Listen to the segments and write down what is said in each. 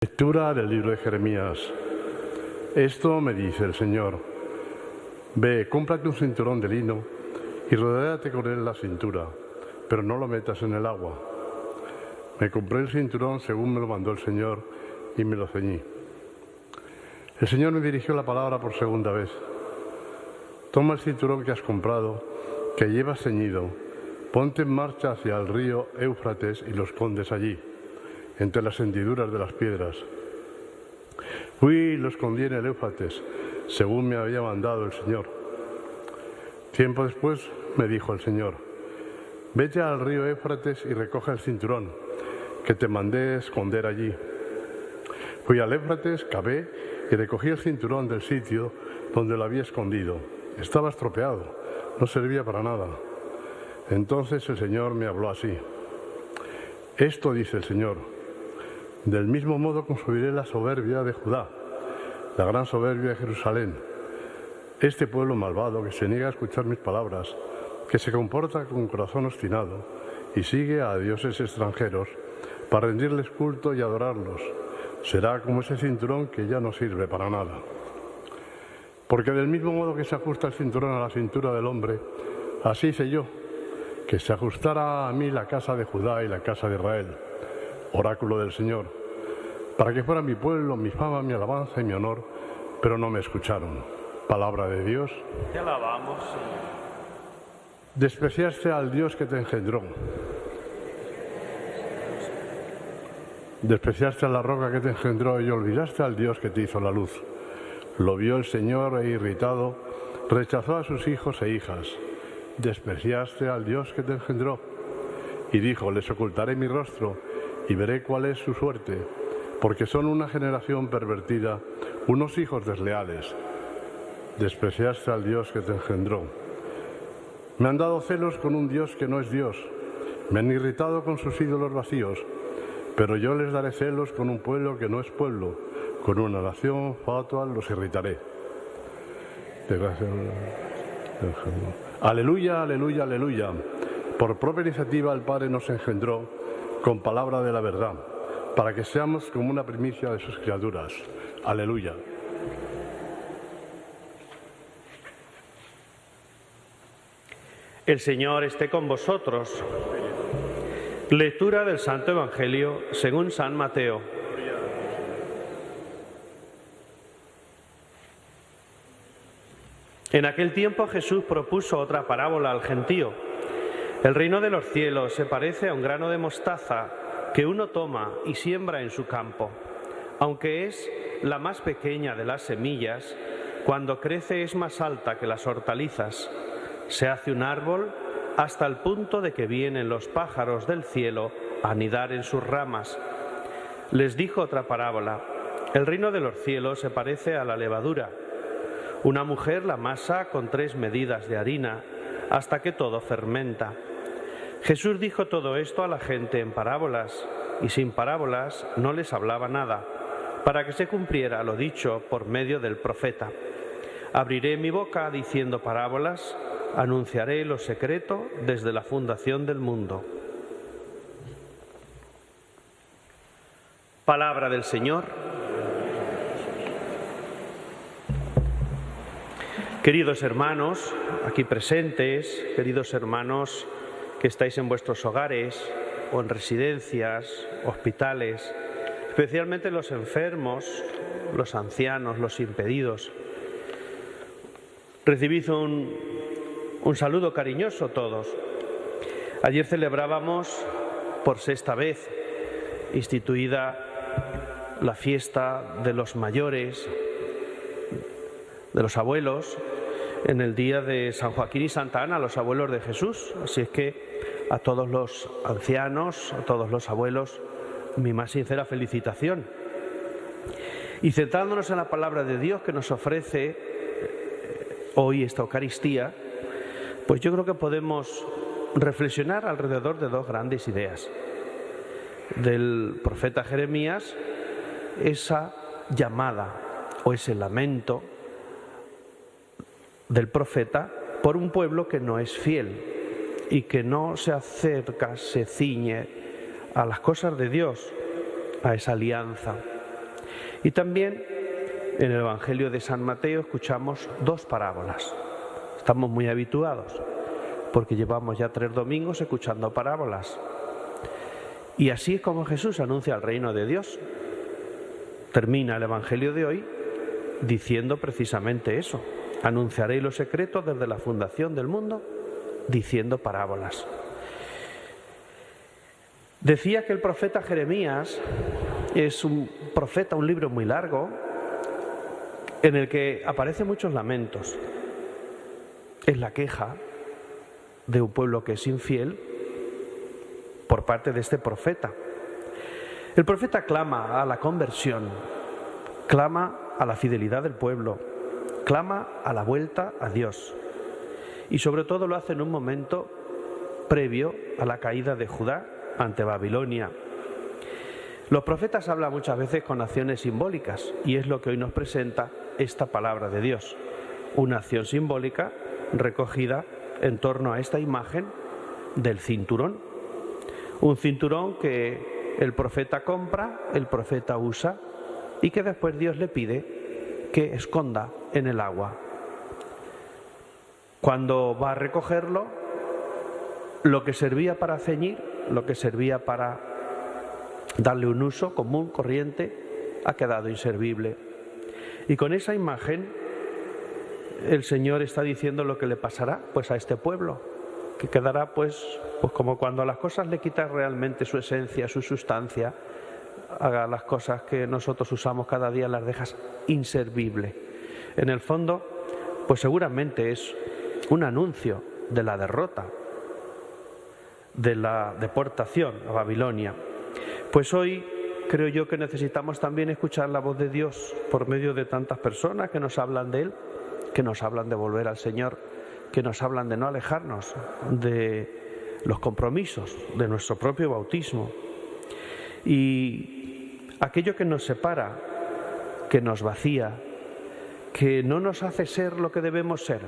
Lectura del libro de Jeremías. Esto me dice el Señor: ve, cómprate un cinturón de lino y rodéate con él la cintura, pero no lo metas en el agua. Me compré el cinturón según me lo mandó el Señor y me lo ceñí. El Señor me dirigió la palabra por segunda vez. Toma el cinturón que has comprado, que llevas ceñido, ponte en marcha hacia el río Éufrates y lo escondes allí, entre las hendiduras de las piedras. Fui y lo escondí en el Éufrates, según me había mandado el Señor. Tiempo después me dijo el Señor: vete al río Éufrates y recoge el cinturón, que te mandé esconder allí. Fui al Éufrates, cavé y recogí el cinturón del sitio donde lo había escondido. Estaba estropeado, no servía para nada. Entonces el Señor me habló así: esto dice el Señor: del mismo modo consumiré la soberbia de Judá, la gran soberbia de Jerusalén. Este pueblo malvado que se niega a escuchar mis palabras, que se comporta con corazón obstinado y sigue a dioses extranjeros para rendirles culto y adorarlos, será como ese cinturón que ya no sirve para nada. Porque del mismo modo que se ajusta el cinturón a la cintura del hombre, así hice yo, que se ajustara a mí la casa de Judá y la casa de Israel, oráculo del Señor, para que fuera mi pueblo, mi fama, mi alabanza y mi honor, pero no me escucharon. Palabra de Dios. Te alabamos, Señor. Despreciaste al Dios que te engendró. Despreciaste a la roca que te engendró y olvidaste al Dios que te hizo la luz. Lo vio el Señor e irritado, rechazó a sus hijos e hijas. Despreciaste al Dios que te engendró. Y dijo: les ocultaré mi rostro y veré cuál es su suerte, porque son una generación pervertida, unos hijos desleales. Despreciaste al Dios que te engendró. Me han dado celos con un Dios que no es Dios. Me han irritado con sus ídolos vacíos. Pero yo les daré celos con un pueblo que no es pueblo. Con una nación fatal los irritaré. Aleluya, aleluya, aleluya. Por propia iniciativa el Padre nos engendró con palabra de la verdad, para que seamos como una primicia de sus criaturas. Aleluya. El Señor esté con vosotros. Lectura del Santo Evangelio según San Mateo. En aquel tiempo Jesús propuso otra parábola al gentío. El reino de los cielos se parece a un grano de mostaza que uno toma y siembra en su campo. Aunque es la más pequeña de las semillas, cuando crece es más alta que las hortalizas. Se hace un árbol hasta el punto de que vienen los pájaros del cielo a anidar en sus ramas. Les dijo otra parábola: el reino de los cielos se parece a la levadura. Una mujer la amasa con 3 medidas de harina hasta que todo fermenta. Jesús dijo todo esto a la gente en parábolas, y sin parábolas no les hablaba nada, para que se cumpliera lo dicho por medio del profeta: abriré mi boca diciendo parábolas, anunciaré lo secreto desde la fundación del mundo. Palabra del Señor. Queridos hermanos aquí presentes, queridos hermanos que estáis en vuestros hogares o en residencias, hospitales, especialmente los enfermos, los ancianos, los impedidos, recibid un saludo cariñoso todos. Ayer celebrábamos por 6ª vez instituida la fiesta de los mayores, de los abuelos, en el día de San Joaquín y Santa Ana, los abuelos de Jesús. Así es que a todos los ancianos, a todos los abuelos, mi más sincera felicitación. Y centrándonos en la palabra de Dios que nos ofrece hoy esta Eucaristía, pues yo creo que podemos reflexionar alrededor de 2 grandes ideas. Del profeta Jeremías, esa llamada o ese lamento del profeta por un pueblo que no es fiel y que no se acerca, se ciñe a las cosas de Dios, a esa alianza. Y también en el Evangelio de San Mateo escuchamos 2 parábolas. Estamos muy habituados, porque llevamos ya 3 domingos escuchando parábolas. Y así es como Jesús anuncia el reino de Dios. Termina el Evangelio de hoy diciendo precisamente eso: anunciaré los secretos desde la fundación del mundo, diciendo parábolas. Decía que el profeta Jeremías es un profeta, un libro muy largo, en el que aparecen muchos lamentos. Es la queja de un pueblo que es infiel por parte de este profeta. El profeta clama a la conversión, clama a la fidelidad del pueblo, clama a la vuelta a Dios, y sobre todo lo hace en un momento previo a la caída de Judá ante Babilonia. Los profetas hablan muchas veces con acciones simbólicas, y es lo que hoy nos presenta esta palabra de Dios, una acción simbólica recogida en torno a esta imagen del cinturón. Un cinturón que el profeta compra, el profeta usa, y que después Dios le pide que esconda en el agua. Cuando va a recogerlo, lo que servía para ceñir, lo que servía para darle un uso común, corriente, ha quedado inservible. Y con esa imagen el Señor está diciendo lo que le pasará pues a este pueblo, que quedará pues como cuando a las cosas le quitas realmente su esencia, su sustancia, a las cosas que nosotros usamos cada día las dejas inservible. En el fondo, pues seguramente es un anuncio de la derrota, de la deportación a Babilonia. Pues hoy creo yo que necesitamos también escuchar la voz de Dios por medio de tantas personas que nos hablan de Él, que nos hablan de volver al Señor, que nos hablan de no alejarnos de los compromisos de nuestro propio bautismo. Y aquello que nos separa, que nos vacía, que no nos hace ser lo que debemos ser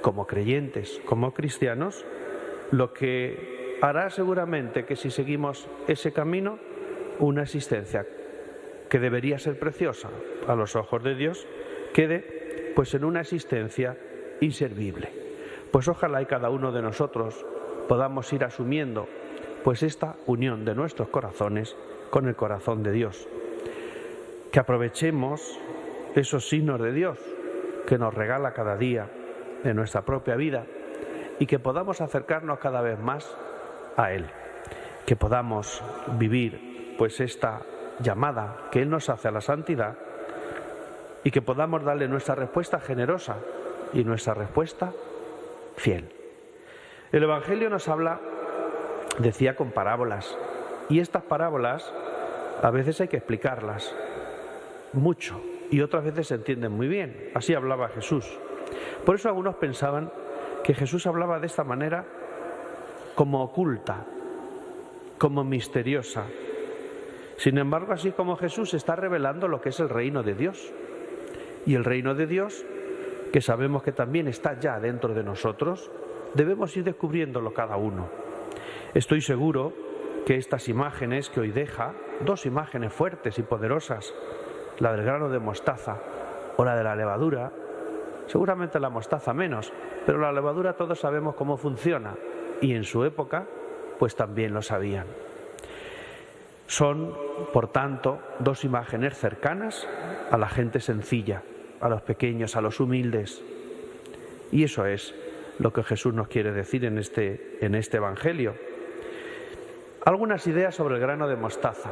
como creyentes, como cristianos, lo que hará seguramente que si seguimos ese camino, una existencia que debería ser preciosa a los ojos de Dios, quede pues en una existencia inservible. Pues ojalá y cada uno de nosotros podamos ir asumiendo pues esta unión de nuestros corazones con el corazón de Dios. Que aprovechemos esos signos de Dios que nos regala cada día de nuestra propia vida y que podamos acercarnos cada vez más a Él. Que podamos vivir pues esta llamada que Él nos hace a la santidad y que podamos darle nuestra respuesta generosa y nuestra respuesta fiel. El Evangelio nos habla, decía, con parábolas, y estas parábolas a veces hay que explicarlas mucho y otras veces se entienden muy bien. Así hablaba Jesús. Por eso algunos pensaban que Jesús hablaba de esta manera como oculta, como misteriosa. Sin embargo, así como Jesús está revelando lo que es el reino de Dios. Y el reino de Dios, que sabemos que también está ya dentro de nosotros, debemos ir descubriéndolo cada uno. Estoy seguro que estas imágenes que hoy deja, 2 imágenes fuertes y poderosas, la del grano de mostaza o la de la levadura, seguramente la mostaza menos, pero la levadura todos sabemos cómo funciona y en su época pues también lo sabían. Son, por tanto, 2 imágenes cercanas a la gente sencilla, a los pequeños, a los humildes. Y eso es lo que Jesús nos quiere decir en este Evangelio. Algunas ideas sobre el grano de mostaza.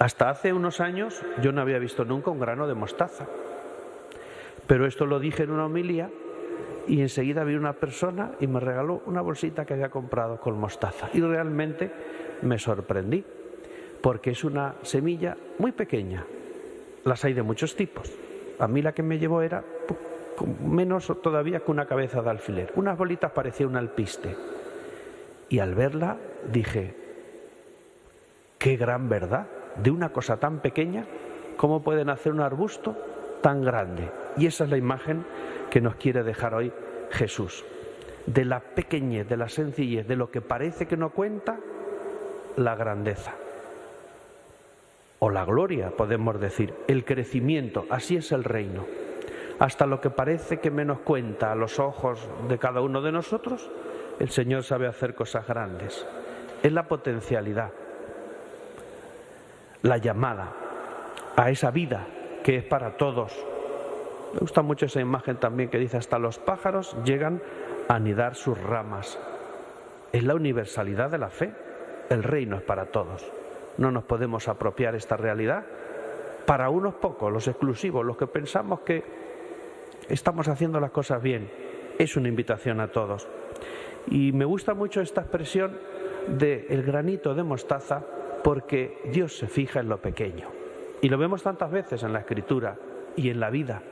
Hasta hace unos años yo no había visto nunca un grano de mostaza. Pero esto lo dije en una homilía y enseguida vi una persona y me regaló una bolsita que había comprado con mostaza. Y realmente me sorprendí, porque es una semilla muy pequeña. Las hay de muchos tipos. A mí la que me llevó era menos todavía que una cabeza de alfiler. Unas bolitas parecía un alpiste. Y al verla dije, qué gran verdad, de una cosa tan pequeña, ¿cómo pueden hacer un arbusto tan grande? Y esa es la imagen que nos quiere dejar hoy Jesús. De la pequeñez, de la sencillez, de lo que parece que no cuenta, la grandeza. o la gloria, podemos decir, el crecimiento, así es el reino. Hasta lo que parece que menos cuenta a los ojos de cada uno de nosotros, el Señor sabe hacer cosas grandes. Es la potencialidad, la llamada a esa vida que es para todos. Me gusta mucho esa imagen también que dice: hasta los pájaros llegan a anidar sus ramas. Es la universalidad de la fe. El reino es para todos. No nos podemos apropiar esta realidad para unos pocos, los exclusivos, los que pensamos que estamos haciendo las cosas bien. Es una invitación a todos. Y me gusta mucho esta expresión de el granito de mostaza, porque Dios se fija en lo pequeño. Y lo vemos tantas veces en la Escritura y en la vida.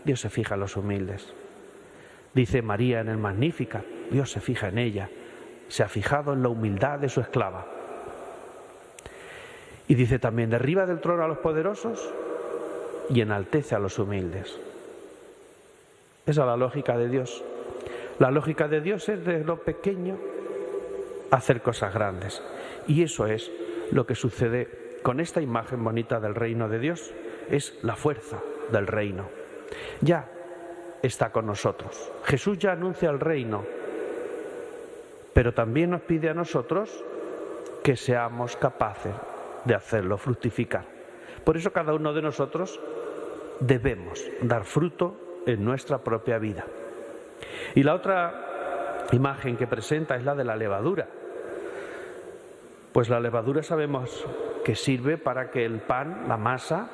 Dios se fija en los humildes. Dice María en el Magníficat, Dios se fija en ella. Se ha fijado en la humildad de su esclava. Y dice también: derriba del trono a los poderosos y enaltece a los humildes. Esa es la lógica de Dios. La lógica de Dios es de lo pequeño hacer cosas grandes. Y eso es lo que sucede con esta imagen bonita del reino de Dios. Es la fuerza del reino. Ya está con nosotros. Jesús ya anuncia el reino, pero también nos pide a nosotros que seamos capaces de hacerlo fructificar. Por eso cada uno de nosotros debemos dar fruto en nuestra propia vida. Y la otra imagen que presenta es la de la levadura. Pues la levadura sabemos que sirve para que el pan, la masa,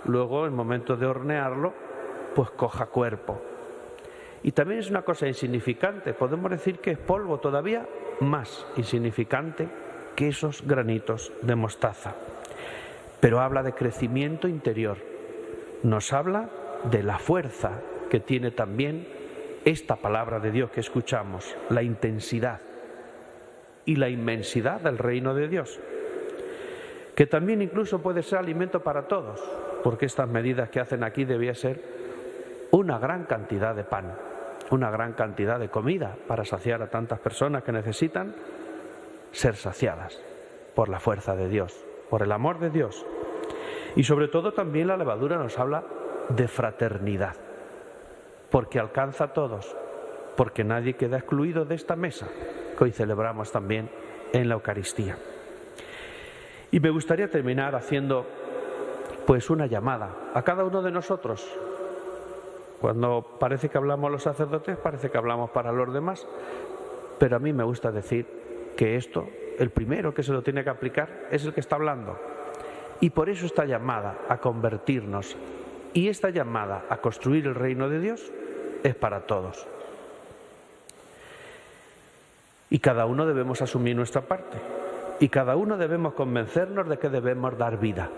luego en el momento de hornearlo, pues coja cuerpo. Y también es una cosa insignificante, podemos decir que es polvo todavía más insignificante que esos granitos de mostaza. Pero habla de crecimiento interior, nos habla de la fuerza que tiene también esta palabra de Dios que escuchamos, la intensidad y la inmensidad del reino de Dios, que también incluso puede ser alimento para todos, porque estas medidas que hacen aquí debía ser una gran cantidad de pan, una gran cantidad de comida para saciar a tantas personas que necesitan ser saciadas por la fuerza de Dios, por el amor de Dios. Y sobre todo también la levadura nos habla de fraternidad, porque alcanza a todos, porque nadie queda excluido de esta mesa que hoy celebramos también en la Eucaristía. Y me gustaría terminar haciendo pues una llamada a cada uno de nosotros. Cuando parece que hablamos los sacerdotes, parece que hablamos para los demás, pero a mí me gusta decir que esto, el primero que se lo tiene que aplicar es el que está hablando. Y por eso esta llamada a convertirnos y esta llamada a construir el reino de Dios es para todos. Y cada uno debemos asumir nuestra parte. Y cada uno debemos convencernos de que debemos dar vida.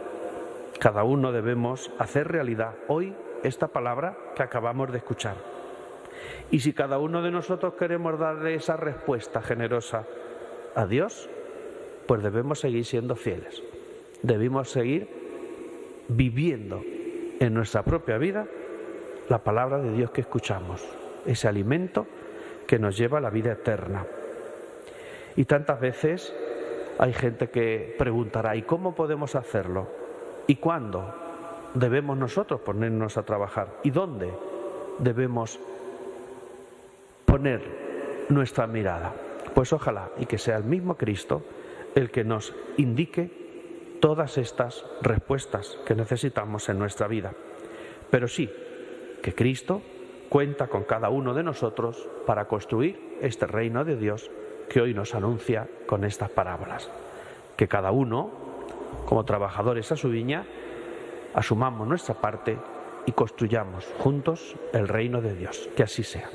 Cada uno debemos hacer realidad hoy esta palabra que acabamos de escuchar. Y si cada uno de nosotros queremos darle esa respuesta generosa a Dios, pues debemos seguir siendo fieles. Debemos seguir viviendo en nuestra propia vida la palabra de Dios que escuchamos, ese alimento que nos lleva a la vida eterna. Y tantas veces hay gente que preguntará: ¿y cómo podemos hacerlo? ¿Y cuándo debemos nosotros ponernos a trabajar? ¿Y dónde debemos poner nuestra mirada? Pues ojalá y que sea el mismo Cristo el que nos indique todas estas respuestas que necesitamos en nuestra vida. Pero sí, que Cristo cuenta con cada uno de nosotros para construir este reino de Dios que hoy nos anuncia con estas parábolas. Que cada uno, como trabajadores a su viña, asumamos nuestra parte y construyamos juntos el reino de Dios. Que así sea.